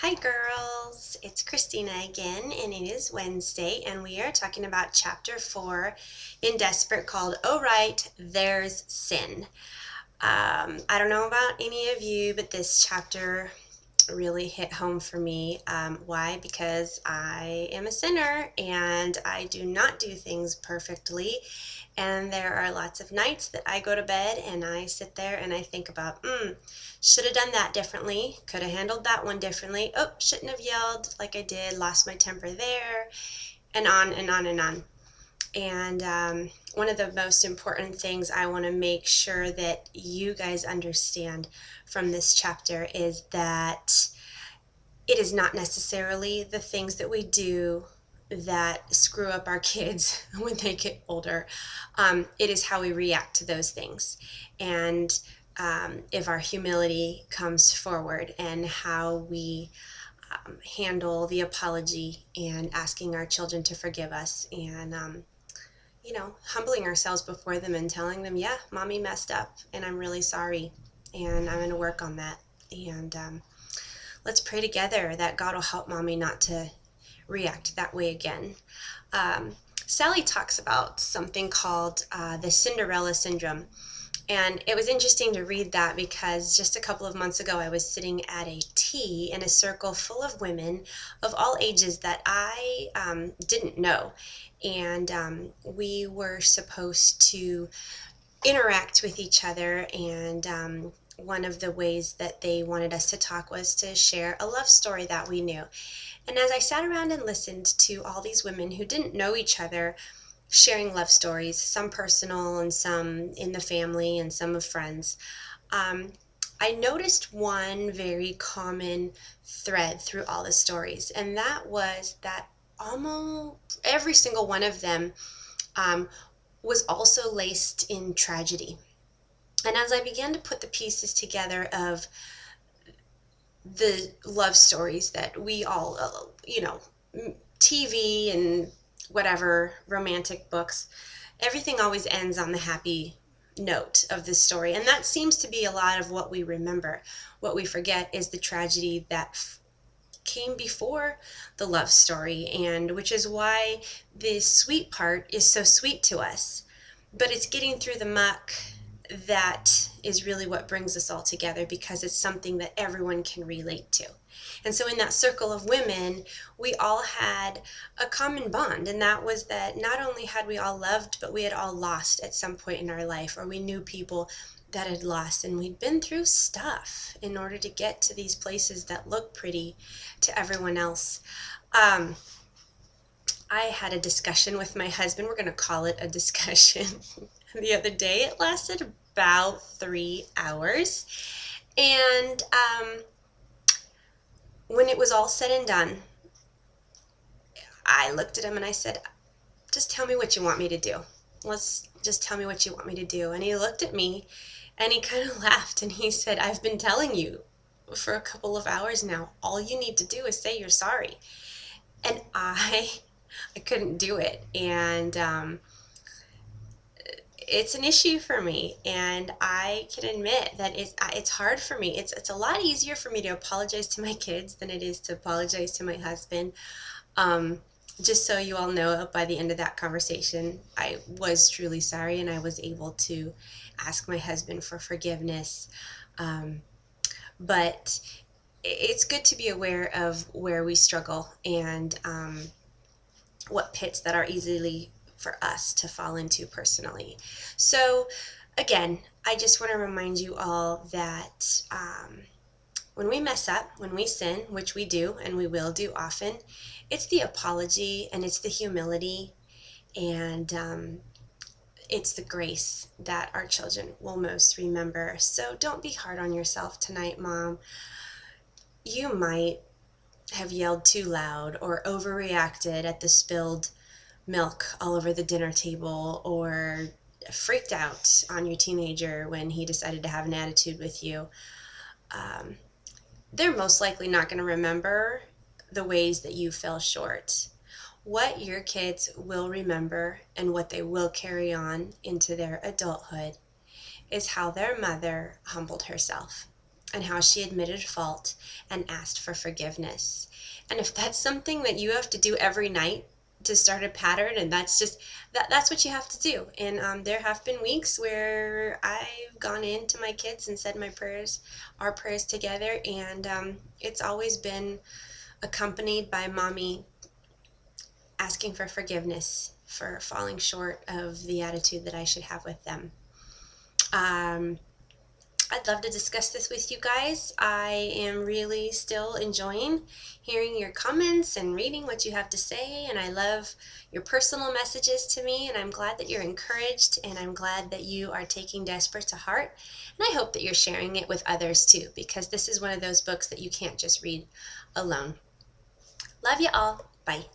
Hi girls, it's Christina again, and it is Wednesday, and we are talking about chapter 4 in Desperate called Oh Right, There's Sin. I don't know about any of you, but this chapter really hit home for me. Why? Because I am a sinner and I do not do things perfectly. And there are lots of nights that I go to bed and I sit there and I think about, should have done that differently, could have handled that one differently. Oh, shouldn't have yelled like I did, lost my temper there, and on and on and on. And one of the most important things I want to make sure that you guys understand from this chapter is that it is not necessarily the things that we do that screw up our kids when they get older. It is how we react to those things. And if our humility comes forward and how we handle the apology and asking our children to forgive us and humbling ourselves before them and telling them, yeah, mommy messed up and I'm really sorry and I'm going to work on that. And let's pray together that God will help mommy not to react that way again. Sally talks about something called the Cinderella syndrome. And it was interesting to read that because just a couple of months ago, I was sitting at a tea in a circle full of women of all ages that I didn't know. And we were supposed to interact with each other. And one of the ways that they wanted us to talk was to share a love story that we knew. And as I sat around and listened to all these women who didn't know each other, sharing love stories, some personal and some in the family and some of friends, I noticed one very common thread through all the stories, and that was that almost every single one of them was also laced in tragedy. And as I began to put the pieces together of the love stories that we all, TV and whatever, romantic books, everything always ends on the happy note of this story. And that seems to be a lot of what we remember. What we forget is the tragedy that came before the love story, and which is why the sweet part is so sweet to us. But it's getting through the muck that is really what brings us all together, because it's something that everyone can relate to. And so in that circle of women, we all had a common bond, and that was that not only had we all loved, but we had all lost at some point in our life, or we knew people that had lost, and we'd been through stuff in order to get to these places that look pretty to everyone else. I had a discussion with my husband. We're going to call it a discussion. The other day. It lasted about 3 hours. And when it was all said and done, I looked at him and I said, just tell me what you want me to do. Let's just tell me what you want me to do. And he looked at me and he kind of laughed and he said, I've been telling you for a couple of hours now, all you need to do is say you're sorry. And I couldn't do it. And it's an issue for me, and I can admit that it's hard for me. It's a lot easier for me to apologize to my kids than it is to apologize to my husband. Just so you all know, by the end of that conversation, I was truly sorry, and I was able to ask my husband for forgiveness. But it's good to be aware of where we struggle and what pits that are easily for us to fall into personally. So again, I just want to remind you all that when we mess up, when we sin, which we do and we will do often, it's the apology and it's the humility and it's the grace that our children will most remember. So don't be hard on yourself tonight, Mom. You might have yelled too loud or overreacted at the spilled milk all over the dinner table, or freaked out on your teenager when he decided to have an attitude with you. They're most likely not going to remember the ways that you fell short. What your kids will remember and what they will carry on into their adulthood is how their mother humbled herself and how she admitted fault and asked for forgiveness. And if that's something that you have to do every night to start a pattern, and that's what you have to do. And there have been weeks where I've gone in to my kids and said our prayers together, and it's always been accompanied by mommy asking for forgiveness for falling short of the attitude that I should have with them. I'd love to discuss this with you guys. I am really still enjoying hearing your comments and reading what you have to say, and I love your personal messages to me, and I'm glad that you're encouraged, and I'm glad that you are taking Desperate to heart, and I hope that you're sharing it with others too, because this is one of those books that you can't just read alone. Love you all. Bye.